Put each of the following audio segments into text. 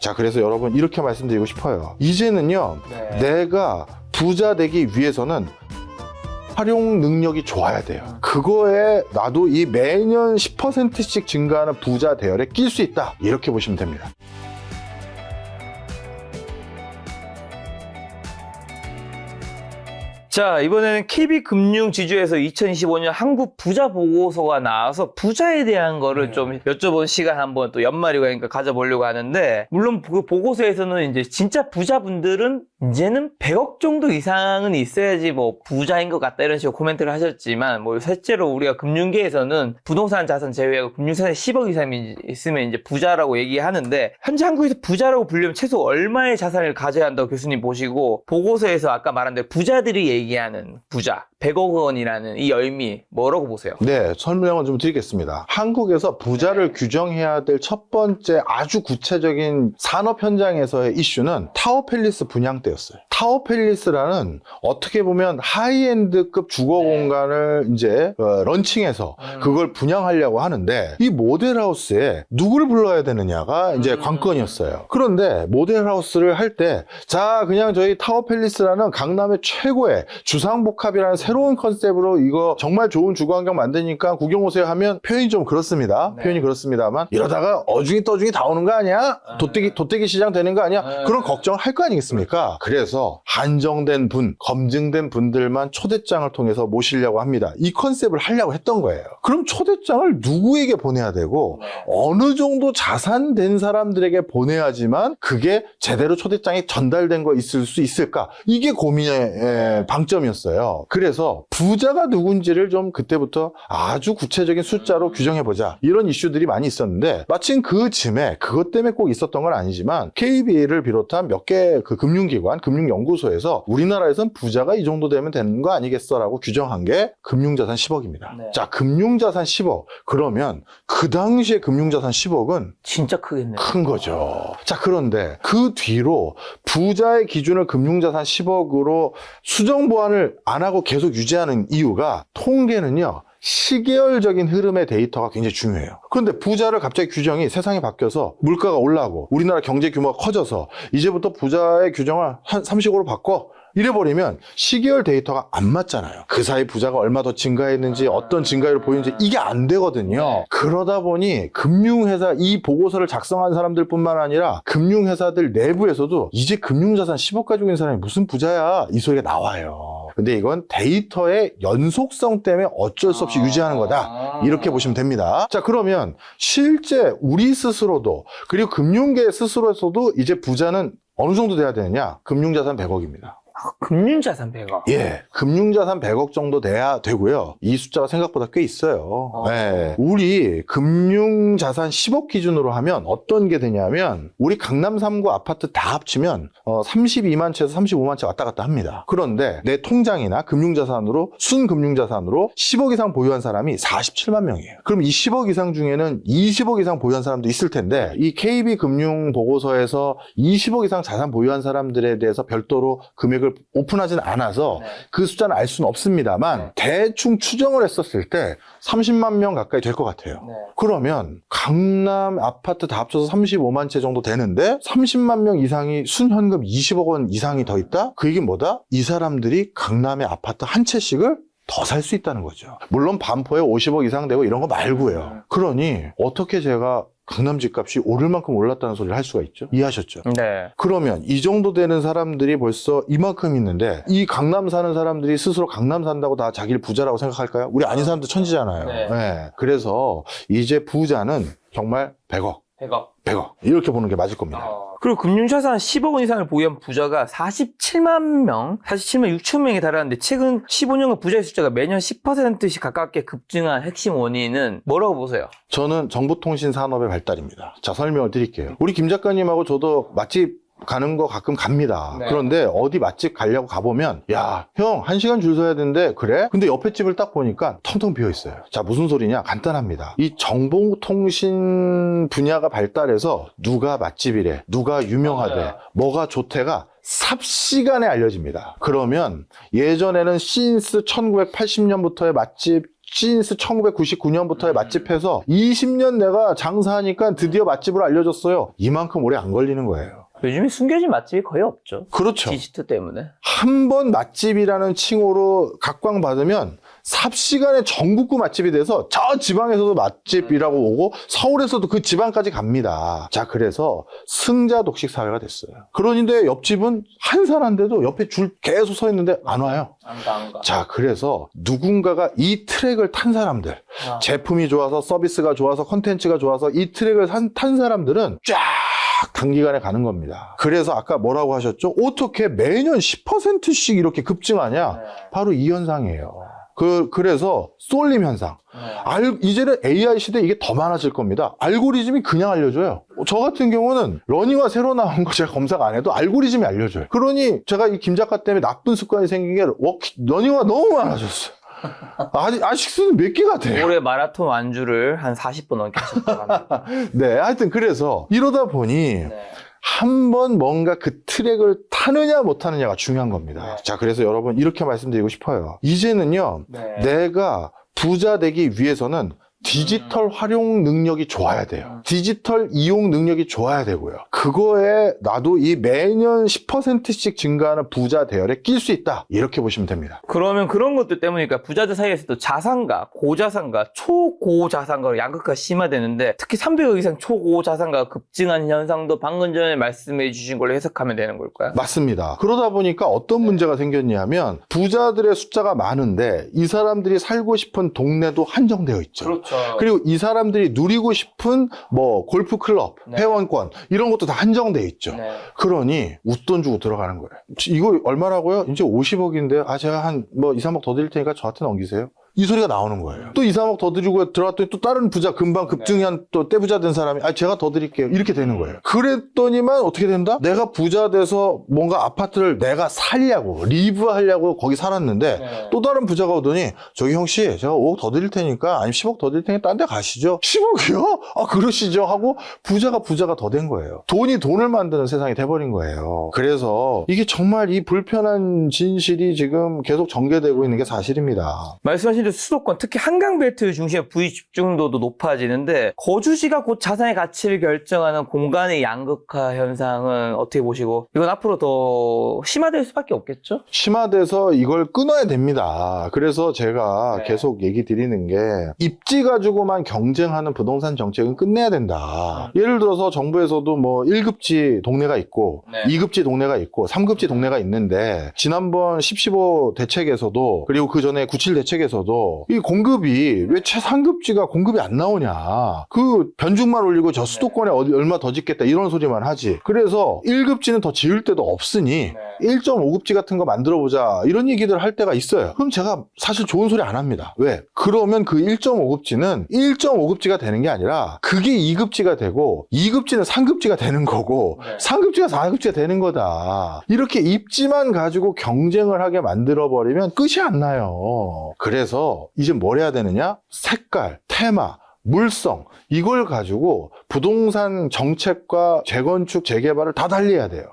자, 그래서 여러분 이렇게 말씀드리고 싶어요. 이제는요, 내가 부자 되기 위해서는 활용 능력이 좋아야 돼요. 그거에 나도 이 매년 10%씩 증가하는 부자 대열에 낄 수 있다, 이렇게 보시면 됩니다. 자, 이번에는 KB금융지주에서 2025년 한국 부자 보고서가 나와서 부자에 대한 거를 좀 여쭤본 시간 한번 또 연말이고 하니까 가져보려고 하는데, 물론 그 보고서에서는 이제 진짜 부자분들은 이제는 100억 정도 이상은 있어야지 뭐 부자인 것 같다 이런 식으로 코멘트를 하셨지만, 뭐 실제로 우리가 금융계에서는 부동산 자산 제외하고 금융자산이 10억 이상이 있으면 이제 부자라고 얘기하는데, 현재 한국에서 부자라고 불리면 최소 얼마의 자산을 가져야 한다고 교수님 보시고, 보고서에서 아까 말한 대로 부자들이 얘기하는 부자 100억 원이라는 이 의미 뭐라고 보세요? 네, 설명을 좀 드리겠습니다. 한국에서 부자를 규정해야 될 첫 번째 아주 구체적인 산업 현장에서의 이슈는 타워팰리스 분양대였어요. 타워팰리스라는 어떻게 보면 하이엔드급 주거 공간을 이제 런칭해서 그걸 분양하려고 하는데, 이 모델하우스에 누구를 불러야 되느냐가 이제 관건이었어요. 그런데 모델하우스를 할 때, 자, 그냥 저희 타워팰리스라는 강남의 최고의 주상복합이라는 새로운 컨셉으로 이거 정말 좋은 주거환경 만드니까 구경 오세요 하면 표현이 좀 그렇습니다. 표현이 그렇습니다만, 이러다가 어중이 떠중이 다 오는 거 아니야? 도떼기 시장 되는 거 아니야? 그런 걱정을 할 거 아니겠습니까? 그래서 한정된 분, 검증된 분들만 초대장을 통해서 모시려고 합니다. 이 컨셉을 하려고 했던 거예요. 그럼 초대장을 누구에게 보내야 되고 어느 정도 자산된 사람들에게 보내야지만 그게 제대로 초대장이 전달된 거 있을 수 있을까? 이게 고민의 방점이었어요. 그래서 부자가 누군지를 좀 그때부터 아주 구체적인 숫자로 규정해보자, 이런 이슈들이 많이 있었는데, 마침 그 즈음에 그것 때문에 꼭 있었던 건 아니지만 KB를 비롯한 몇 개 그 금융기관, 금융연구소에서 우리나라에선 부자가 이 정도 되면 되는 거 아니겠어 라고 규정한 게 금융자산 10억입니다. 자, 금융자산 10억. 그러면 그 당시에 금융자산 10억은 진짜 크겠네요. 큰 거죠. 자, 그런데 그 뒤로 부자의 기준을 금융자산 10억으로 수정 보완을 안 하고 계속 유지하는 이유가, 통계는요, 시계열적인 흐름의 데이터가 굉장히 중요해요. 그런데 부자를 갑자기 규정이 세상이 바뀌어서 물가가 올라가고 우리나라 경제 규모가 커져서 이제부터 부자의 규정을 한 35로 바꿔, 이래버리면 시계열 데이터가 안 맞잖아요. 그 사이 부자가 얼마 더 증가했는지, 어떤 증가율을 보이는지 이게 안 되거든요. 그러다 보니 금융회사, 이 보고서를 작성한 사람들 뿐만 아니라 금융회사들 내부에서도 이제 금융자산 10억 가지고 있는 사람이 무슨 부자야, 이 소리가 나와요. 근데 이건 데이터의 연속성 때문에 어쩔 수 없이 유지하는 거다, 이렇게 보시면 됩니다. 자, 그러면 실제 우리 스스로도, 그리고 금융계 스스로에서도 이제 부자는 어느 정도 돼야 되느냐? 금융자산 100억입니다. 금융자산 100억. 예, 금융자산 100억 정도 돼야 되고요. 이 숫자가 생각보다 꽤 있어요. 네. 우리 금융자산 10억 기준으로 하면 어떤 게 되냐면, 우리 강남 3구 아파트 다 합치면 32만 채에서 35만 채 왔다 갔다 합니다. 그런데 내 통장이나 금융자산으로, 순금융자산으로 10억 이상 보유한 사람이 47만 명이에요. 그럼 이 10억 이상 중에는 20억 이상 보유한 사람도 있을 텐데, 이 KB금융보고서에서 20억 이상 자산 보유한 사람들에 대해서 별도로 금액을 오픈하진 않아서 그 숫자는 알 수는 없습니다만, 대충 추정을 했었을 때 30만 명 가까이 될 것 같아요. 그러면 강남 아파트 다 합쳐서 35만 채 정도 되는데 30만 명 이상이 순현금 20억 원 이상이 더 있다? 그 얘기는 뭐다? 이 사람들이 강남의 아파트 한 채씩을 더 살 수 있다는 거죠. 물론 반포에 50억 이상 되고 이런 거 말고요. 그러니 어떻게 제가 강남 집값이 오를 만큼 올랐다는 소리를 할 수가 있죠? 이해하셨죠? 네. 그러면 이 정도 되는 사람들이 벌써 이만큼 있는데, 이 강남 사는 사람들이 스스로 강남 산다고 다 자기를 부자라고 생각할까요? 우리 아닌 사람들 천지잖아요. 네. 그래서 이제 부자는 정말 100억. 100억. 이렇게 보는 게 맞을 겁니다. 그리고 금융자산 10억 원 이상을 보유한 부자가 47만 명, 47만 6천 명에 달하는데, 최근 15년간 부자의 숫자가 매년 10%씩 가깝게 급증한 핵심 원인은 뭐라고 보세요? 저는 정보통신 산업의 발달입니다. 자, 설명을 드릴게요. 우리 김 작가님하고 저도 맛집 가는 거 가끔 갑니다. 그런데 어디 맛집 가려고 가보면, 야, 형, 1시간 줄 서야 되는데, 그래? 근데 옆에 집을 딱 보니까 텅텅 비어 있어요. 자, 무슨 소리냐? 간단합니다. 이 정보통신 분야가 발달해서 누가 맛집이래, 누가 유명하대, 뭐가 좋대가 삽시간에 알려집니다. 그러면 예전에는 신스 1980년부터의 맛집 슈진스 1999년부터의 맛집해서 20년 내가 장사하니까 드디어 맛집을 알려줬어요. 이만큼 오래 안 걸리는 거예요. 요즘에 숨겨진 맛집이 거의 없죠. 그렇죠. 디지털 때문에. 한 번 맛집이라는 칭호로 각광받으면 삽시간에 전국구 맛집이 돼서 저 지방에서도 맛집이라고 오고 서울에서도 그 지방까지 갑니다. 자, 그래서 승자 독식 사회가 됐어요. 그런데 옆집은 한산한데도 옆에 줄 계속 서 있는데 안 와요. 안 가. 자, 그래서 누군가가 이 트랙을 탄 사람들, 제품이 좋아서 서비스가 좋아서 컨텐츠가 좋아서 이 트랙을 탄 사람들은 쫙 단기간에 가는 겁니다. 그래서 아까 뭐라고 하셨죠? 어떻게 매년 10%씩 이렇게 급증하냐? 바로 이 현상이에요. 그래서 쏠림 현상. 이제는 AI 시대에 이게 더 많아질 겁니다. 알고리즘이 그냥 알려줘요. 저 같은 경우는 러닝화 새로 나온 거 제가 검색 안 해도 알고리즘이 알려줘요. 그러니 제가 이 김 작가 때문에 나쁜 습관이 생긴 게 러닝화 너무 많아졌어요. 아식스는 몇 개가 돼요? 올해 마라톤 완주를 한 40분 넘게 하셨다고 합니다. 네, 하여튼 그래서 이러다 보니 한번 뭔가 그 트랙을 타느냐 못 타느냐가 중요한 겁니다. 자, 그래서 여러분 이렇게 말씀드리고 싶어요. 이제는요, 내가 부자 되기 위해서는 디지털 활용 능력이 좋아야 돼요. 디지털 이용 능력이 좋아야 되고요. 그거에 나도 이 매년 10%씩 증가하는 부자 대열에 낄 수 있다. 이렇게 보시면 됩니다. 그러면 그런 것들 때문이니까 부자들 사이에서도 자산가, 고자산가, 초고자산가로 양극화가 심화되는데 특히 300억 이상 초고자산가가 급증한 현상도 방금 전에 말씀해 주신 걸로 해석하면 되는 걸까요? 맞습니다. 그러다 보니까 어떤 문제가 생겼냐면 부자들의 숫자가 많은데 이 사람들이 살고 싶은 동네도 한정되어 있죠. 그렇죠. 그리고 이 사람들이 누리고 싶은 뭐 골프 클럽, 회원권 이런 것도 다 한정돼 있죠. 그러니 웃돈 주고 들어가는 거예요. 이거 얼마라고요? 이제 50억인데 제가 한 뭐 2, 3억 더 드릴 테니까 저한테 넘기세요. 이 소리가 나오는 거예요. 또 2, 3억 더 드리고 들어갔더니 또 다른 부자 금방 급증한 또 떼부자 된 사람이 제가 더 드릴게요. 이렇게 되는 거예요. 그랬더니만 어떻게 된다? 내가 부자 돼서 뭔가 아파트를 내가 살려고 리브하려고 거기 살았는데 또 다른 부자가 오더니 저기 형씨 제가 5억 더 드릴 테니까 아니면 10억 더 드릴 테니까 딴 데 가시죠. 10억이요? 그러시죠 하고 부자가 더 된 거예요. 돈이 돈을 만드는 세상이 돼버린 거예요. 그래서 이게 정말 이 불편한 진실이 지금 계속 전개되고 있는 게 사실입니다. 말씀하신 대로 수도권, 특히 한강벨트 중심의 부위 집중도도 높아지는데 거주지가 곧 자산의 가치를 결정하는 공간의 양극화 현상은 어떻게 보시고 이건 앞으로 더 심화될 수밖에 없겠죠? 심화돼서 이걸 끊어야 됩니다. 그래서 제가 계속 얘기 드리는 게 입지 가지고만 경쟁하는 부동산 정책은 끝내야 된다. 예를 들어서 정부에서도 뭐 1급지 동네가 있고 2급지 동네가 있고 3급지 동네가 있는데 지난번 10.15 대책에서도 그리고 그 전에 97 대책에서도 이 공급이 왜 최상급지가 공급이 안 나오냐. 그 변죽만 올리고 저 수도권에 얼마 더 짓겠다 이런 소리만 하지. 그래서 1급지는 더 지을 데도 없으니 1.5급지 같은 거 만들어보자 이런 얘기들 할 때가 있어요. 그럼 제가 사실 좋은 소리 안 합니다. 왜? 그러면 그 1.5급지는 1.5급지가 되는 게 아니라 그게 2급지가 되고 2급지는 3급지가 되는 거고 3급지가 4급지가 되는 거다. 이렇게 입지만 가지고 경쟁을 하게 만들어버리면 끝이 안 나요. 그래서 이제 뭘 해야 되느냐? 색깔, 테마, 물성 이걸 가지고 부동산 정책과 재건축, 재개발을 다 달리해야 돼요.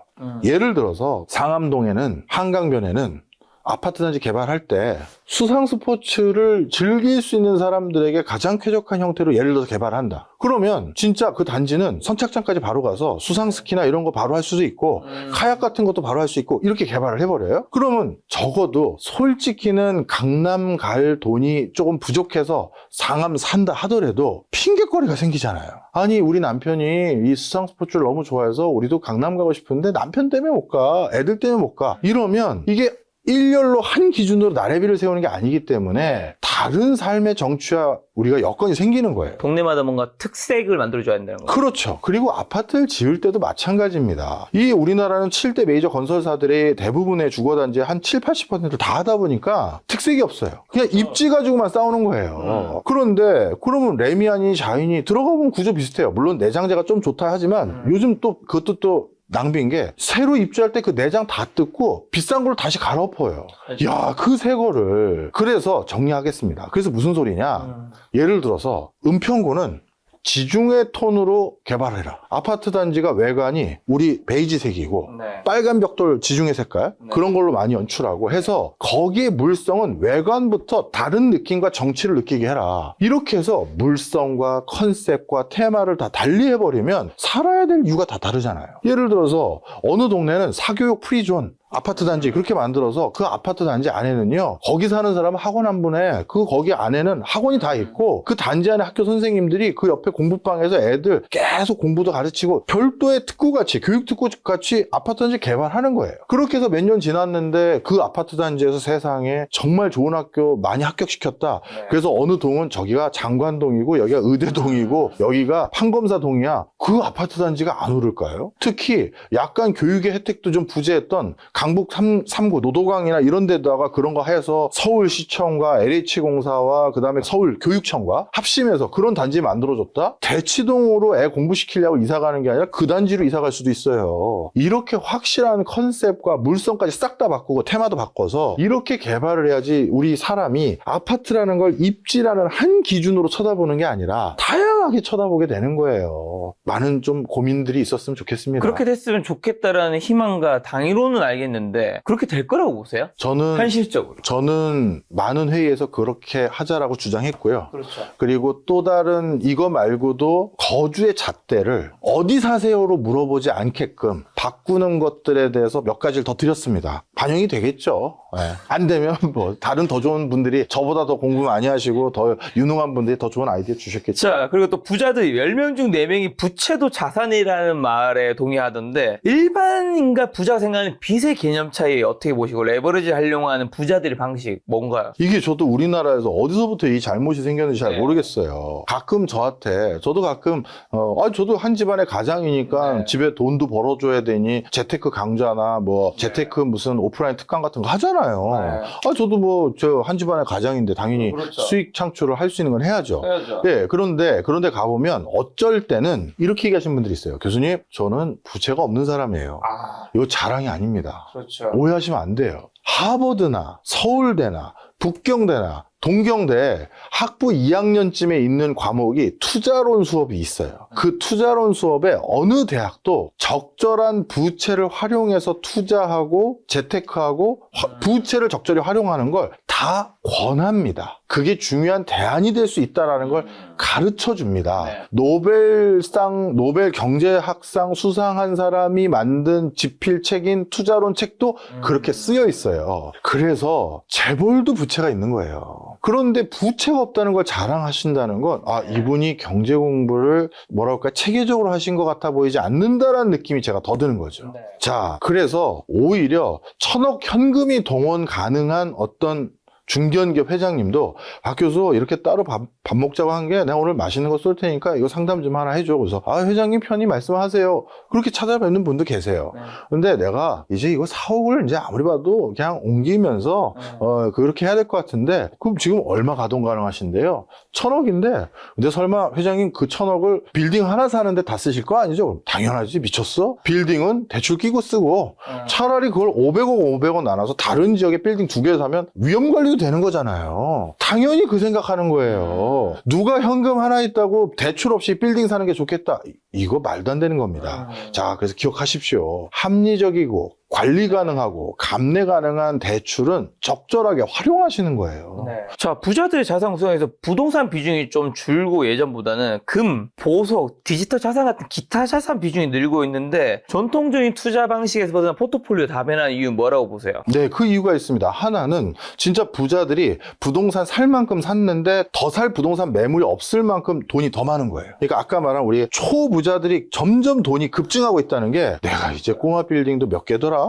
예를 들어서 상암동에는 한강변에는 아파트 단지 개발할 때 수상 스포츠를 즐길 수 있는 사람들에게 가장 쾌적한 형태로 예를 들어서 개발한다. 그러면 진짜 그 단지는 선착장까지 바로 가서 수상 스키나 이런 거 바로 할 수도 있고 카약 같은 것도 바로 할 수 있고 이렇게 개발을 해버려요. 그러면 적어도 솔직히는 강남 갈 돈이 조금 부족해서 상암 산다 하더라도 핑계거리가 생기잖아요. 아니 우리 남편이 이 수상 스포츠를 너무 좋아해서 우리도 강남 가고 싶은데 남편 때문에 못 가, 애들 때문에 못 가. 이러면 이게 일렬로 한 기준으로 나래비를 세우는 게 아니기 때문에 다른 삶의 정취와 우리가 여건이 생기는 거예요. 동네마다 뭔가 특색을 만들어줘야 된다는 거예요. 그렇죠. 그리고 아파트를 지을 때도 마찬가지입니다. 이 우리나라는 7대 메이저 건설사들의 대부분의 주거단지의 한 7, 80%를 다 하다 보니까 특색이 없어요. 그냥 입지 가지고만 싸우는 거예요. 그런데 그러면 레미안이 자인이 들어가 보면 구조 비슷해요. 물론 내장재가 좀 좋다 하지만 요즘 또 그것도 또 낭비인 게 새로 입주할 때 그 내장 다 뜯고 비싼 걸 다시 갈아엎어요. 야, 그 새 거를. 그래서 정리하겠습니다. 그래서 무슨 소리냐. 예를 들어서 은평구는 지중해 톤으로 개발해라. 아파트 단지가 외관이 우리 베이지색이고 네. 빨간 벽돌 지중해 색깔 네. 그런 걸로 많이 연출하고 해서 거기에 물성은 외관부터 다른 느낌과 정치를 느끼게 해라. 이렇게 해서 물성과 컨셉과 테마를 다 달리해버리면 살아야 될 이유가 다 다르잖아요. 예를 들어서 어느 동네는 사교육 프리존 아파트 단지 그렇게 만들어서 그 아파트 단지 안에는요, 거기 사는 사람은 학원 한 분에 거기 안에는 학원이 다 있고 그 단지 안에 학교 선생님들이 그 옆에 공부방에서 애들 계속 공부도 가르치고 별도의 특구같이 교육 특구같이 아파트 단지 개발하는 거예요. 그렇게 해서 몇 년 지났는데 그 아파트 단지에서 세상에 정말 좋은 학교 많이 합격시켰다. 네. 그래서 어느 동은 저기가 장관동이고 여기가 의대동이고 여기가 판검사동이야. 그 아파트 단지가 안 오를까요? 특히 약간 교육의 혜택도 좀 부재했던 강북 3구 노도강이나 이런 데다가 그런 거 해서 서울시청과 LH공사와 그다음에 서울교육청과 합심해서 그런 단지 만들어줬다? 대치동으로 애 공부시키려고 이사 가는 게 아니라 그 단지로 이사 갈 수도 있어요. 이렇게 확실한 컨셉과 물성까지 싹 다 바꾸고 테마도 바꿔서 이렇게 개발을 해야지 우리 사람이 아파트라는 걸 입지라는 한 기준으로 쳐다보는 게 아니라 다양하게 쳐다보게 되는 거예요. 많은 좀 고민들이 있었으면 좋겠습니다. 그렇게 됐으면 좋겠다라는 희망과 당위로는 알겠는데 그렇게 될 거라고 보세요? 현실적으로. 저는 많은 회의에서 그렇게 하자라고 주장했고요. 그렇죠. 그리고 또 다른 이거 말고도 거주의 잣대를 어디 사세요로 물어보지 않게끔 바꾸는 것들에 대해서 몇 가지를 더 드렸습니다. 반영이 되겠죠. 네. 안 되면 뭐 다른 더 좋은 분들이 저보다 더 공부 많이 하시고 더 유능한 분들이 더 좋은 아이디어 주셨겠죠. 자, 그리고 또 부자들이 10명 중 4명이 부채도 자산이라는 말에 동의하던데 일반인과 부자가 생각하는 빚의 개념 차이 어떻게 보시고 레버리지 활용하는 부자들의 방식 뭔가요? 이게 저도 우리나라에서 어디서부터 이 잘못이 생겼는지 잘 네. 모르겠어요. 가끔 저도 가끔 저도 한 집안의 가장이니까 네. 집에 돈도 벌어줘야 되니 재테크 강좌나 뭐 재테크 무슨 오프라인 특강 같은 거 하잖아요. 네. 저도 뭐 저 한 집안의 가장인데 당연히 그렇죠. 수익 창출을 할 수 있는 건 해야죠. 해야죠. 네, 그런데 가보면 어쩔 때는 이렇게 얘기하시는 분들이 있어요. 교수님, 저는 부채가 없는 사람이에요. 이거 자랑이 아닙니다. 그렇죠. 오해하시면 안 돼요. 하버드나 서울대나 북경대나 동경대 학부 2학년쯤에 있는 과목이 투자론 수업이 있어요. 그 투자론 수업에 어느 대학도 적절한 부채를 활용해서 투자하고 재테크하고 부채를 적절히 활용하는 걸 다 권합니다. 그게 중요한 대안이 될 수 있다는 걸 가르쳐 줍니다. 네. 노벨 경제학상 수상한 사람이 만든 지필책인 투자론 책도 그렇게 쓰여 있어요. 그래서 재벌도 부채가 있는 거예요. 그런데 부채가 없다는 걸 자랑하신다는 건 이분이 경제 공부를 체계적으로 하신 것 같아 보이지 않는다라는 느낌이 제가 더 드는 거죠. 네. 자, 그래서 오히려 1,000억 현금이 동원 가능한 어떤 중견기업 회장님도 박 교수 이렇게 따로 밥 먹자고 한 게 내가 오늘 맛있는 거 쏠 테니까 이거 상담 좀 하나 해줘. 그래서 회장님 편히 말씀하세요. 그렇게 찾아뵙는 분도 계세요. 네. 근데 내가 이제 이거 4억을 이제 아무리 봐도 그냥 옮기면서 그렇게 해야 될 것 같은데 그럼 지금 얼마 가동 가능하신데요? 1,000억인데 근데 설마 회장님 그 1,000억을 빌딩 하나 사는데 다 쓰실 거 아니죠? 당연하지. 미쳤어? 빌딩은 대출 끼고 쓰고 차라리 그걸 500억 나눠서 다른 지역에 빌딩 2개 사면 위험 관리도 되는 거잖아요. 당연히 그 생각하는 거예요. 누가 현금 하나 있다고 대출 없이 빌딩 사는 게 좋겠다. 이거 말도 안 되는 겁니다. 자, 그래서 기억하십시오. 합리적이고 관리 가능하고 감내 가능한 대출은 적절하게 활용하시는 거예요. 네. 자, 부자들의 자산 구성에서 부동산 비중이 좀 줄고 예전보다는 금, 보석, 디지털 자산 같은 기타 자산 비중이 늘고 있는데 전통적인 투자 방식에서 벗어나 포트폴리오 다변화한 이유 뭐라고 보세요? 네, 그 이유가 있습니다. 하나는 진짜 부자들이 부동산 살 만큼 샀는데 더 살 부동산 매물이 없을 만큼 돈이 더 많은 거예요. 그러니까 아까 말한 우리 초부자들이 점점 돈이 급증하고 있다는 게 내가 이제 꼬마 빌딩도 몇 개더라?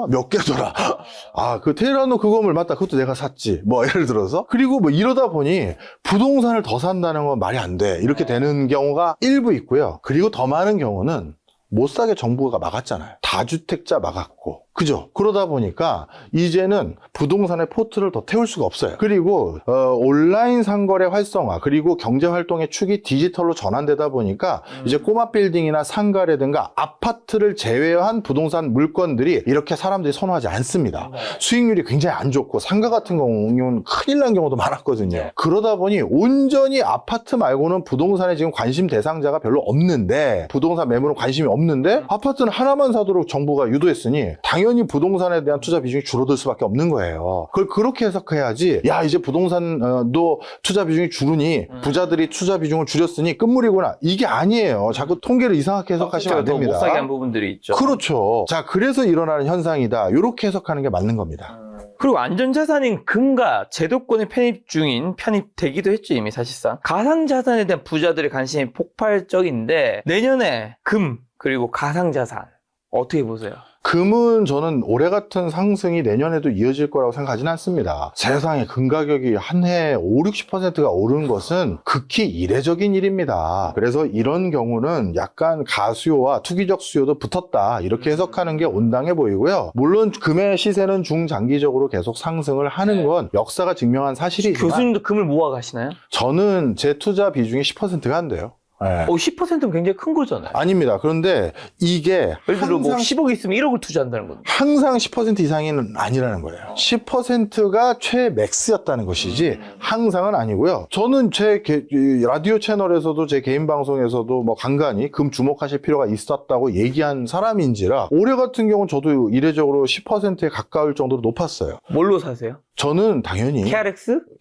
그 테라노 그 건물 맞다. 그것도 내가 샀지. 뭐 예를 들어서. 그리고 뭐 이러다 보니 부동산을 더 산다는 건 말이 안 돼. 이렇게 되는 경우가 일부 있고요. 그리고 더 많은 경우는 못 사게 정부가 막았잖아요. 다주택자 막았고 그죠? 그러다 보니까 이제는 부동산의 포트를 더 태울 수가 없어요. 그리고 온라인 상거래 활성화 그리고 경제 활동의 축이 디지털로 전환되다 보니까 이제 꼬마 빌딩이나 상가라든가 아파트를 제외한 부동산 물건들이 이렇게 사람들이 선호하지 않습니다. 수익률이 굉장히 안 좋고 상가 같은 경우는 큰일 난 경우도 많았거든요. 그러다 보니 온전히 아파트 말고는 부동산에 지금 관심 대상자가 별로 없는데, 부동산 매물은 관심이 없는데 아파트는 하나만 사도록 정부가 유도했으니 당연히 부동산에 대한 투자 비중이 줄어들 수밖에 없는 거예요. 그걸 그렇게 해석해야지, 야 이제 부동산도 투자 비중이 줄으니 부자들이 투자 비중을 줄였으니 끝물이구나, 이게 아니에요. 자꾸 통계를 이상하게 해석하시면 안 됩니다. 못 사게 한 부분들이 있죠. 그렇죠. 자, 그래서 일어나는 현상이다, 이렇게 해석하는 게 맞는 겁니다. 그리고 안전자산인 금과 제도권에 편입되기도 했죠, 이미 사실상. 가상자산에 대한 부자들의 관심이 폭발적인데, 내년에 금, 그리고 가상자산, 어떻게 보세요? 금은 저는 올해 같은 상승이 내년에도 이어질 거라고 생각하지는 않습니다. 세상에 금 가격이 한 해에 50-60%가 오르는 것은 극히 이례적인 일입니다. 그래서 이런 경우는 약간 가수요와 투기적 수요도 붙었다, 이렇게 해석하는 게 온당해 보이고요. 물론 금의 시세는 중장기적으로 계속 상승을 하는 건 역사가 증명한 사실이지만, 교수님도 금을 모아 가시나요? 저는 제 투자 비중이 10%가 안 돼요. 네. 10%는 굉장히 큰 거잖아요. 아닙니다. 그런데 이게 예를 들어 뭐 항상 10억 있으면 1억을 투자한다는 건데. 항상 10% 이상은 아니라는 거예요. 10%가 최맥스였다는 것이지 항상은 아니고요. 저는 제 라디오 채널에서도 제 개인 방송에서도 뭐 간간히 금 주목하실 필요가 있었다고 얘기한 사람인지라 올해 같은 경우는 저도 이례적으로 10%에 가까울 정도로 높았어요. 뭘로 사세요? 저는 당연히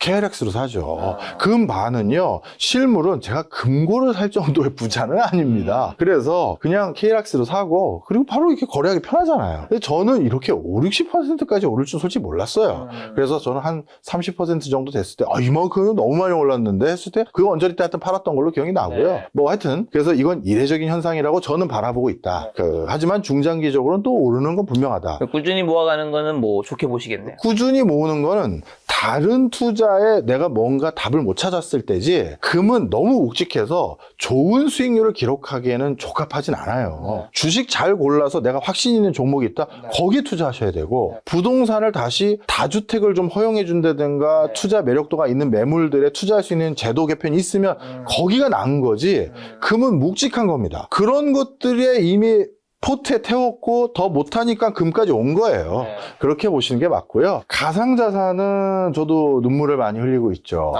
KRX로 사죠. 금반은요, 실물은 제가 금고를 살 정도의 부자는 아닙니다. 그래서 그냥 KRX로 사고, 그리고 바로 이렇게 거래하기 편하잖아요. 근데 저는 이렇게 50-60%까지 오를 줄 솔직히 몰랐어요. 그래서 저는 한 30% 정도 됐을 때, 이만큼 너무 많이 올랐는데 했을 때, 그거 언저리 때 하여튼 팔았던 걸로 기억이 나고요. 네. 뭐 하여튼, 그래서 이건 이례적인 현상이라고 저는 바라보고 있다. 하지만 중장기적으로는 또 오르는 건 분명하다. 꾸준히 모아가는 거는 뭐 좋게 보시겠네요. 꾸준히 모으는 거는 다른 투자에 내가 뭔가 답을 못 찾았을 때지, 금은 너무 묵직해서 좋은 수익률을 기록하기에는 적합하진 않아요. 주식 잘 골라서 내가 확신 있는 종목이 있다? 거기에 투자하셔야 되고, 부동산을 다시 다주택을 좀 허용해 준다든가 투자 매력도가 있는 매물들에 투자할 수 있는 제도 개편이 있으면 거기가 나은 거지, 금은 묵직한 겁니다. 그런 것들에 이미 포트에 태웠고 더 못하니까 금까지 온 거예요. 그렇게 보시는 게 맞고요. 가상자산은 저도 눈물을 많이 흘리고 있죠.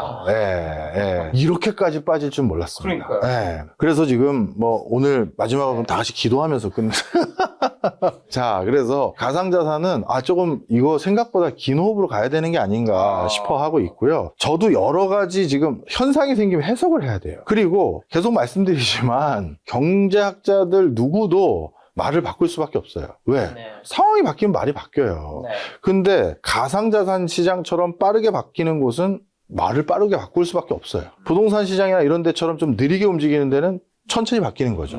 이렇게까지 빠질 줄 몰랐습니다. 그래서 지금 뭐 오늘 마지막으로 다 같이 기도하면서 끝내. 자, 그래서 가상자산은 조금 이거 생각보다 긴 호흡으로 가야 되는 게 아닌가 싶어 하고 있고요. 저도 여러 가지 지금 현상이 생기면 해석을 해야 돼요. 그리고 계속 말씀드리지만 경제학자들 누구도 말을 바꿀 수밖에 없어요. 왜? 상황이 바뀌면 말이 바뀌어요. 근데 가상자산 시장처럼 빠르게 바뀌는 곳은 말을 빠르게 바꿀 수밖에 없어요. 부동산 시장이나 이런 데처럼 좀 느리게 움직이는 데는 천천히 바뀌는 거죠.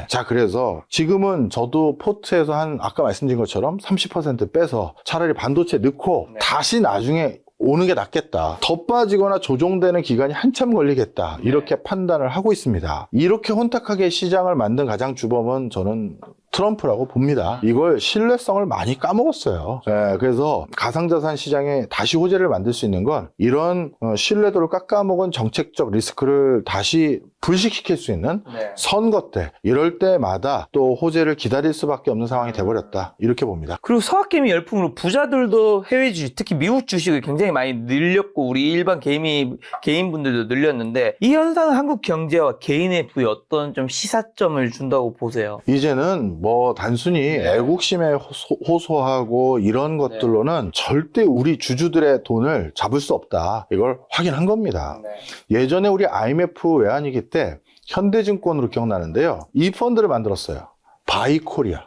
자, 그래서 지금은 저도 포트에서 아까 말씀드린 것처럼 30% 빼서 차라리 반도체 넣고 다시 나중에 오는 게 낫겠다. 더 빠지거나 조정되는 기간이 한참 걸리겠다. 이렇게 판단을 하고 있습니다. 이렇게 혼탁하게 시장을 만든 가장 주범은 저는 트럼프라고 봅니다. 이걸 신뢰성을 많이 까먹었어요. 그래서 가상자산 시장에 다시 호재를 만들 수 있는 건 이런 신뢰도를 깎아먹은 정책적 리스크를 다시 불식시킬 수 있는 선거 때, 이럴 때마다 또 호재를 기다릴 수밖에 없는 상황이 돼버렸다, 이렇게 봅니다. 그리고 서학개미 열풍으로 부자들도 해외 주식, 특히 미국 주식을 굉장히 많이 늘렸고 우리 일반 개인분들도 늘렸는데, 이 현상은 한국 경제와 개인의 부에 어떤 좀 시사점을 준다고 보세요? 이제는 뭐 단순히 애국심에 호소하고 이런 것들로는 절대 우리 주주들의 돈을 잡을 수 없다, 이걸 확인한 겁니다. 예전에 우리 IMF 외환위기 때 현대증권으로 기억나는데요, 이 펀드를 만들었어요. 바이코리아.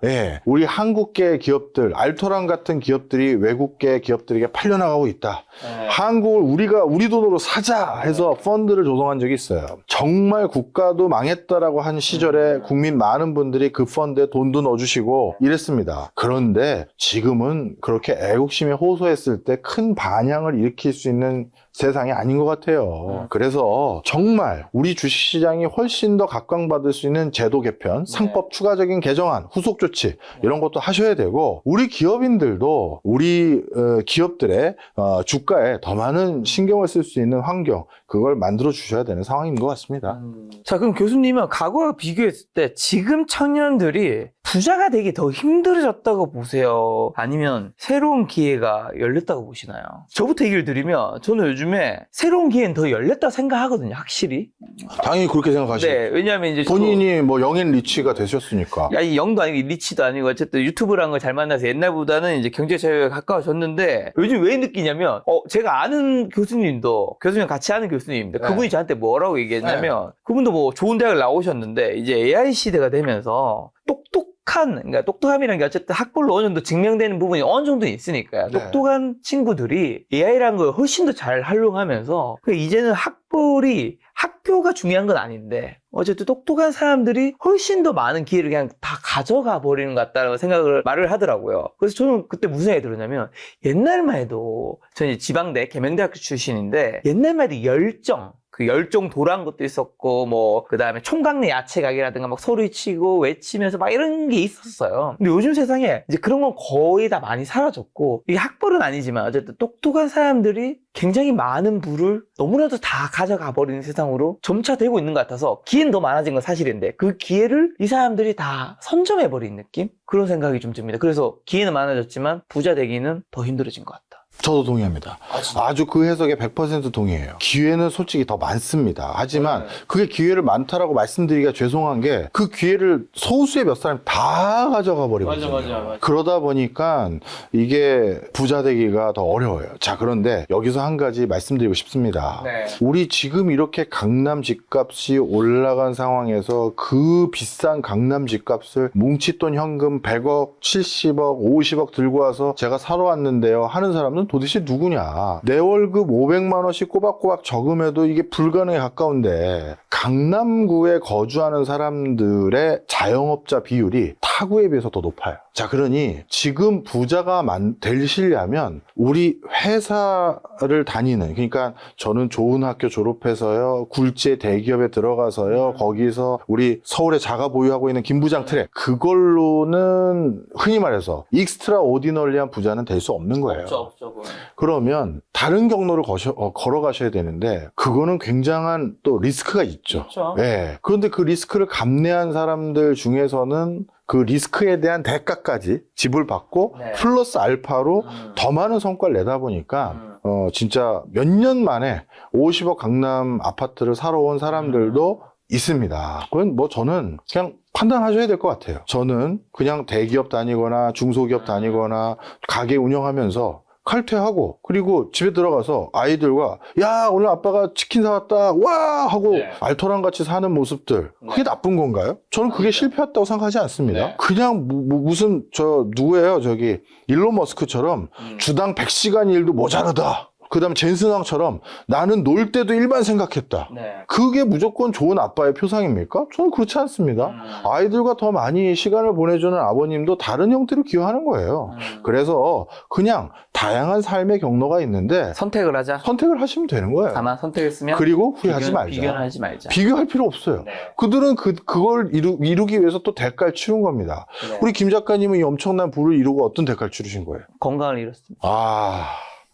네, 우리 한국계 기업들, 알토란 같은 기업들이 외국계 기업들에게 팔려나가고 있다. 한국을 우리 돈으로 사자 해서 펀드를 조성한 적이 있어요. 정말 국가도 망했다라고 한 시절에 국민 많은 분들이 그 펀드에 돈도 넣어주시고 이랬습니다. 그런데 지금은 그렇게 애국심에 호소했을 때 큰 반향을 일으킬 수 있는 세상이 아닌 것 같아요. 그래서 정말 우리 주식시장이 훨씬 더 각광받을 수 있는 제도 개편, 상법 추가적인 개정안, 후속 조치 이런 것도 하셔야 되고 우리 기업인들도 우리 기업들의 주가에 더 많은 신경을 쓸 수 있는 환경 그걸 만들어 주셔야 되는 상황인 것 같습니다. 자, 그럼 교수님은 과거와 비교했을 때 지금 청년들이 부자가 되기 더 힘들어졌다고 보세요? 아니면 새로운 기회가 열렸다고 보시나요? 저부터 얘기를 드리면 저는 요즘에 새로운 기회는 더 열렸다고 생각하거든요, 확실히. 당연히 그렇게 생각하시죠. 네, 왜냐하면 이제 본인이 뭐 영인 리치가 되셨으니까. 야, 이 영도 아니고 리치도 아니고 어쨌든 유튜브라는 걸 잘 만나서 옛날보다는 이제 경제 자유에 가까워졌는데 요즘 왜 느끼냐면 제가 아는 교수님도 교수님 같이 아는 교수님인데 네. 그분이 저한테 뭐라고 얘기했냐면 그분도 뭐 좋은 대학을 나오셨는데 이제 AI 시대가 되면서 그러니까 똑똑함이라는 게 어쨌든 학벌로 어느 정도 증명되는 부분이 어느 정도 있으니까요. 네. 똑똑한 친구들이 AI라는 걸 훨씬 더 잘 활용하면서 이제는 학벌이 학교가 중요한 건 아닌데 어쨌든 똑똑한 사람들이 훨씬 더 많은 기회를 그냥 다 가져가 버리는 것 같다는 생각을 말을 하더라고요. 그래서 저는 그때 무슨 생각이 들었냐면 옛날만 해도 저는 이제 지방대 계명대학교 출신인데 옛날만 해도 열정도란 것도 있었고, 그 다음에 총각내 야채각이라든가 막 소리치고 외치면서 막 이런 게 있었어요. 근데 요즘 세상에 이제 그런 건 거의 다 많이 사라졌고, 이게 학벌은 아니지만 어쨌든 똑똑한 사람들이 굉장히 많은 부를 너무나도 다 가져가 버리는 세상으로 점차 되고 있는 것 같아서 기회는 더 많아진 건 사실인데 그 기회를 이 사람들이 다 선점해 버린 느낌? 그런 생각이 좀 듭니다. 그래서 기회는 많아졌지만 부자 되기는 더 힘들어진 것 같다. 저도 동의합니다. 아주 그 해석에 100% 동의해요. 기회는 솔직히 더 많습니다. 하지만 그게 기회를 많다라고 말씀드리기가 죄송한 게 그 기회를 소수의 몇 사람이 다 가져가 버리거든요. 맞아. 그러다 보니까 이게 부자 되기가 더 어려워요. 자, 그런데 여기서 한 가지 말씀드리고 싶습니다. 네. 우리 지금 이렇게 강남 집값이 올라간 상황에서 그 비싼 강남 집값을 뭉칫돈 현금 100억, 70억, 50억 들고 와서 제가 사러 왔는데요 하는 사람은 도대체 누구냐. 내 월급 500만 원씩 꼬박꼬박 적음해도 이게 불가능에 가까운데 강남구에 거주하는 사람들의 자영업자 비율이 타구에 비해서 더 높아요. 자, 그러니 지금 부자가 되시려면 우리 회사를 다니는, 그러니까 저는 좋은 학교 졸업해서요 굴지의 대기업에 들어가서요 거기서 우리 서울에 자가 보유하고 있는 김부장 트랙 그걸로는 흔히 말해서 익스트라 오디널리한 부자는 될 수 없는 거예요. 없죠. 그러면 다른 경로를 걸어가셔야 되는데 그거는 굉장한 또 리스크가 있죠. 그렇죠. 네. 그런데 그 리스크를 감내한 사람들 중에서는 그 리스크에 대한 대가까지 지불받고 네. 플러스 알파로 더 많은 성과를 내다 보니까 진짜 몇 년 만에 50억 강남 아파트를 사러 온 사람들도 있습니다. 그건 뭐 저는 그냥 판단하셔야 될 것 같아요. 저는 그냥 대기업 다니거나 중소기업 다니거나 가게 운영하면서 칼퇴하고 그리고 집에 들어가서 아이들과 야 오늘 아빠가 치킨 사왔다 와 하고 네. 알토란 같이 사는 모습들 그게 나쁜 건가요? 저는 그게 실패했다고 생각하지 않습니다. 네. 그냥 무슨 누구예요 저기 일론 머스크처럼 주당 100시간 일도 모자르다. 그 다음에 젠슨왕처럼 나는 놀 때도 일만 생각했다. 네. 그게 무조건 좋은 아빠의 표상입니까? 저는 그렇지 않습니다. 아이들과 더 많이 시간을 보내주는 아버님도 다른 형태로 기여하는 거예요. 그래서 그냥 다양한 삶의 경로가 있는데 선택을 하자. 선택을 하시면 되는 거예요. 다만 선택했으면 그리고 후회하지 말자. 비교는 하지 말자. 비교할 필요 없어요. 네. 그들은 그걸 이루기 위해서 또 대가를 치른 겁니다. 네. 우리 김 작가님은 이 엄청난 부를 이루고 어떤 대가를 치르신 거예요? 건강을 잃었습니다.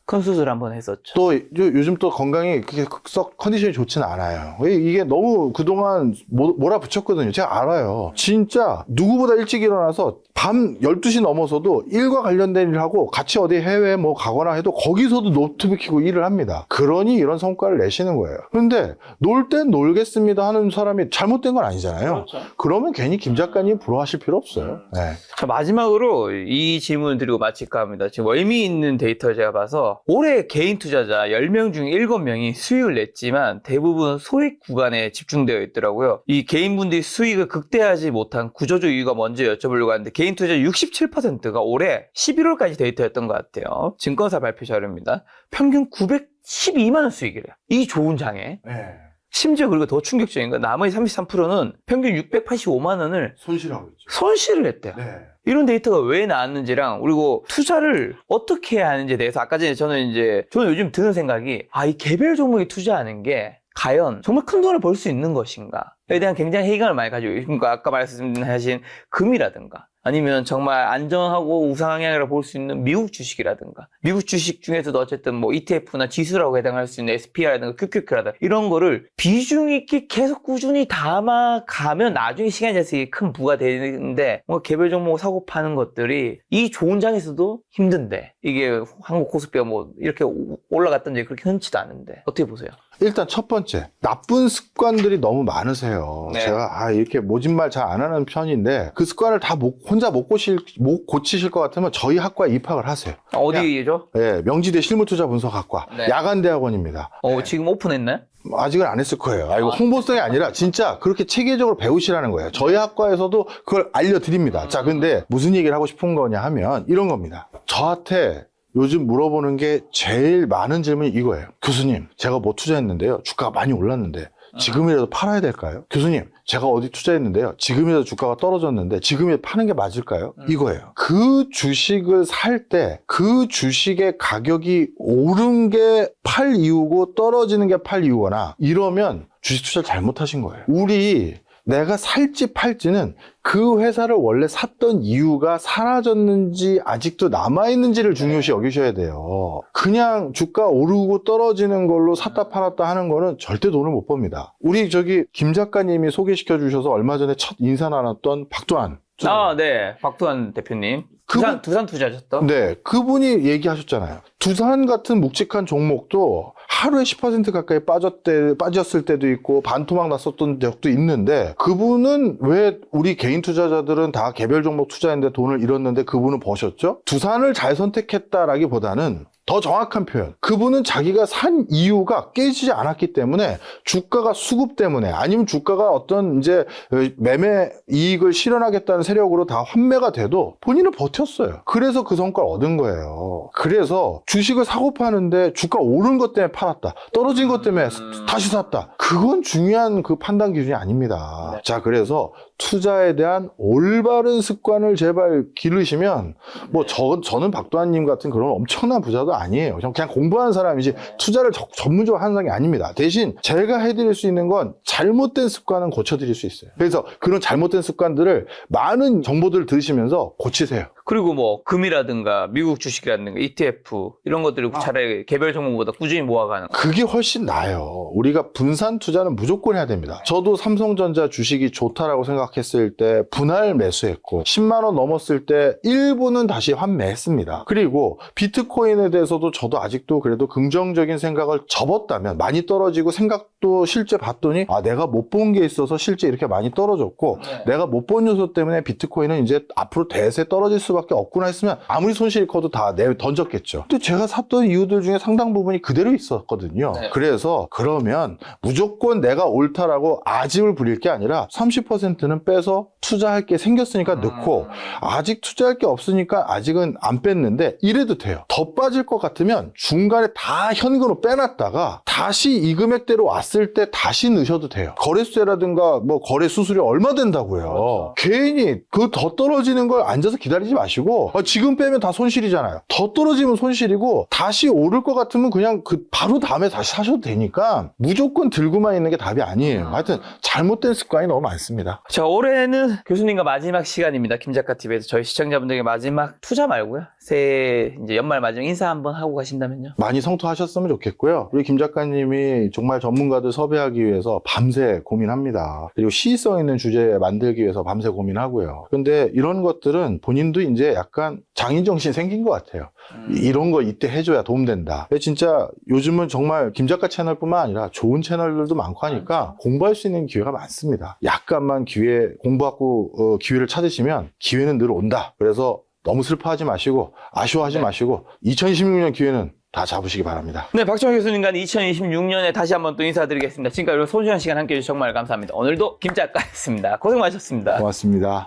큰 수술 한번 했었죠. 또 요즘 또 건강이 그렇게 썩 컨디션이 좋지는 않아요. 이게 너무 그동안 몰아붙였거든요. 제가 알아요. 진짜 누구보다 일찍 일어나서 밤 12시 넘어서도 일과 관련된 일을 하고 같이 어디 해외 뭐 가거나 해도 거기서도 노트북 켜고 일을 합니다. 그러니 이런 성과를 내시는 거예요. 그런데 놀 땐 놀겠습니다 하는 사람이 잘못된 건 아니잖아요. 그렇죠. 그러면 괜히 김 작가님 부러워하실 필요 없어요. 네. 자, 마지막으로 이 질문을 드리고 마칠까 합니다. 지금 의미 있는 데이터 제가 봐서 올해 개인 투자자 10명 중 7명이 수익을 냈지만 대부분 소액 구간에 집중되어 있더라고요. 이 개인분들이 수익을 극대화하지 못한 구조적 이유가 뭔지 여쭤보려고 하는데 개인 투자 67%가 올해 11월까지 데이터였던 것 같아요. 증권사 발표 자료입니다. 평균 912만 원 수익이래요. 이 좋은 장에. 네. 심지어 그리고 더 충격적인 건 나머지 33%는 평균 685만 원을 손실하고 있죠. 손실을 했대요. 네. 이런 데이터가 왜 나왔는지랑 그리고 투자를 어떻게 해야 하는지에 대해서 아까 전에 저는 요즘 드는 생각이 이 개별 종목에 투자하는 게 과연 정말 큰 돈을 벌 수 있는 것인가에 대한 굉장히 회의감을 많이 가지고 있어요. 그러니까 아까 말씀하신 금이라든가 아니면 정말 안정하고 우상향이라고 볼 수 있는 미국 주식이라든가 미국 주식 중에서도 어쨌든 뭐 ETF나 지수라고 해당할 수 있는 SPR라든가 QQQ라든가 이런 거를 비중 있게 계속 꾸준히 담아가면 나중에 시간이 지나서 이게 큰 부가 되는데 뭔가 개별 종목 사고 파는 것들이 이 좋은 장에서도 힘든데 이게 한국 코스피가 뭐 이렇게 올라갔던 적이 그렇게 흔치도 않은데 어떻게 보세요? 일단 첫 번째, 나쁜 습관들이 너무 많으세요. 네. 제가 이렇게 모진말 잘 안 하는 편인데 그 습관을 다 혼자 못 고치실 것 같으면 저희 학과에 입학을 하세요. 어디죠? 네, 명지대 실무투자분석학과 네. 야간대학원입니다. 지금 오픈했나요? 아직은 안 했을 거예요. 이거 홍보성이 아니라 진짜 그렇게 체계적으로 배우시라는 거예요. 저희 학과에서도 그걸 알려드립니다. 자, 근데 무슨 얘기를 하고 싶은 거냐 하면 이런 겁니다. 저한테 요즘 물어보는 게 제일 많은 질문이 이거예요. 교수님, 제가 뭐 투자했는데요. 주가가 많이 올랐는데 지금이라도 팔아야 될까요? 교수님, 제가 어디 투자했는데요. 지금이라도 주가가 떨어졌는데 지금이라도 파는 게 맞을까요? 이거예요. 그 주식을 살 때 그 주식의 가격이 오른 게 팔 이유고 떨어지는 게 팔 이유거나 이러면 주식 투자를 잘못하신 거예요. 내가 살지 팔지는 그 회사를 원래 샀던 이유가 사라졌는지 아직도 남아있는지를 중요시 여기셔야 돼요. 그냥 주가 오르고 떨어지는 걸로 샀다 팔았다 하는 거는 절대 돈을 못 법니다. 우리 김 작가님이 소개시켜 주셔서 얼마 전에 첫 인사 나눴던 박도환. 네. 박도환 대표님. 두산 투자하셨던? 네. 그분이 얘기하셨잖아요. 두산 같은 묵직한 종목도 하루에 10% 가까이 빠졌을 때도 있고 반토막 났었던 적도 있는데 그분은 왜 우리 개인 투자자들은 다 개별 종목 투자했는데 돈을 잃었는데 그분은 버셨죠? 두산을 잘 선택했다라기보다는 더 정확한 표현. 그분은 자기가 산 이유가 깨지지 않았기 때문에 주가가 수급 때문에 아니면 주가가 어떤 매매 이익을 실현하겠다는 세력으로 다 환매가 돼도 본인은 버텼어요. 그래서 그 성과를 얻은 거예요. 그래서 주식을 사고 파는데 주가 오른 것 때문에 팔았다. 떨어진 것 때문에 다시 샀다. 그건 중요한 그 판단 기준이 아닙니다. 네. 자, 그래서 투자에 대한 올바른 습관을 제발 기르시면 저는 박도환님 같은 그런 엄청난 부자도 아니에요. 그냥 공부하는 사람이지 투자를 전문적으로 하는 사람이 아닙니다. 대신 제가 해드릴 수 있는 건 잘못된 습관은 고쳐드릴 수 있어요. 그래서 그런 잘못된 습관들을 많은 정보들을 들으시면서 고치세요. 그리고 뭐 금이라든가 미국 주식이라든가 ETF 이런 것들을 차라리 개별 종목보다 꾸준히 모아가는 거. 그게 훨씬 나아요. 우리가 분산 투자는 무조건 해야 됩니다. 저도 삼성전자 주식이 좋다라고 생각했을 때 분할 매수했고 10만 원 넘었을 때 일부는 다시 환매했습니다. 그리고 비트코인에 대해서도 저도 아직도 그래도 긍정적인 생각을 접었다면 많이 떨어지고 생각도 실제 봤더니 내가 못 본 게 있어서 실제 이렇게 많이 떨어졌고 내가 못 본 요소 때문에 비트코인은 이제 앞으로 대세 떨어질 수밖에 없구나 했으면 아무리 손실이 커도 다 던졌겠죠. 근데 제가 샀던 이유들 중에 상당 부분이 그대로 있었거든요. 네. 그래서 그러면 무조건 내가 옳다라고 아집을 부릴 게 아니라 30%는 빼서 투자할 게 생겼으니까 넣고 아직 투자할 게 없으니까 아직은 안 뺐는데 이래도 돼요. 더 빠질 것 같으면 중간에 다 현금으로 빼놨다가 다시 이 금액대로 왔을 때 다시 넣으셔도 돼요. 거래세라든가 거래 수수료 얼마 된다고요. 괜히 더 떨어지는 걸 앉아서 기다리지 마시고 지금 빼면 다 손실이잖아요. 더 떨어지면 손실이고 다시 오를 것 같으면 그냥 바로 다음에 다시 사셔도 되니까 무조건 들고만 있는 게 답이 아니에요. 하여튼 잘못된 습관이 너무 많습니다. 자, 올해는 교수님과 마지막 시간입니다. 김작가TV에서 저희 시청자분들에게 마지막 투자 말고요. 새해 연말 마지막 인사 한번 하고 가신다면요. 많이 성투하셨으면 좋겠고요. 우리 김 작가님이 정말 전문가들 섭외하기 위해서 밤새 고민합니다. 그리고 시의성 있는 주제 만들기 위해서 밤새 고민하고요. 근데 이런 것들은 본인도 이제 약간 장인정신 생긴 것 같아요. 이런 거 이때 해줘야 도움된다. 진짜 요즘은 정말 김 작가 채널뿐만 아니라 좋은 채널들도 많고 하니까 공부할 수 있는 기회가 많습니다. 약간만 공부하고 기회를 찾으시면 기회는 늘 온다. 그래서 너무 슬퍼하지 마시고 아쉬워하지 마시고 2026년 기회는 다 잡으시기 바랍니다. 네, 박정희 교수님과 2026년에 다시 한번 또 인사드리겠습니다. 지금까지 소중한 시간 함께해 주셔서 정말 감사합니다. 오늘도 김 작가였습니다. 고생 많으셨습니다. 고맙습니다.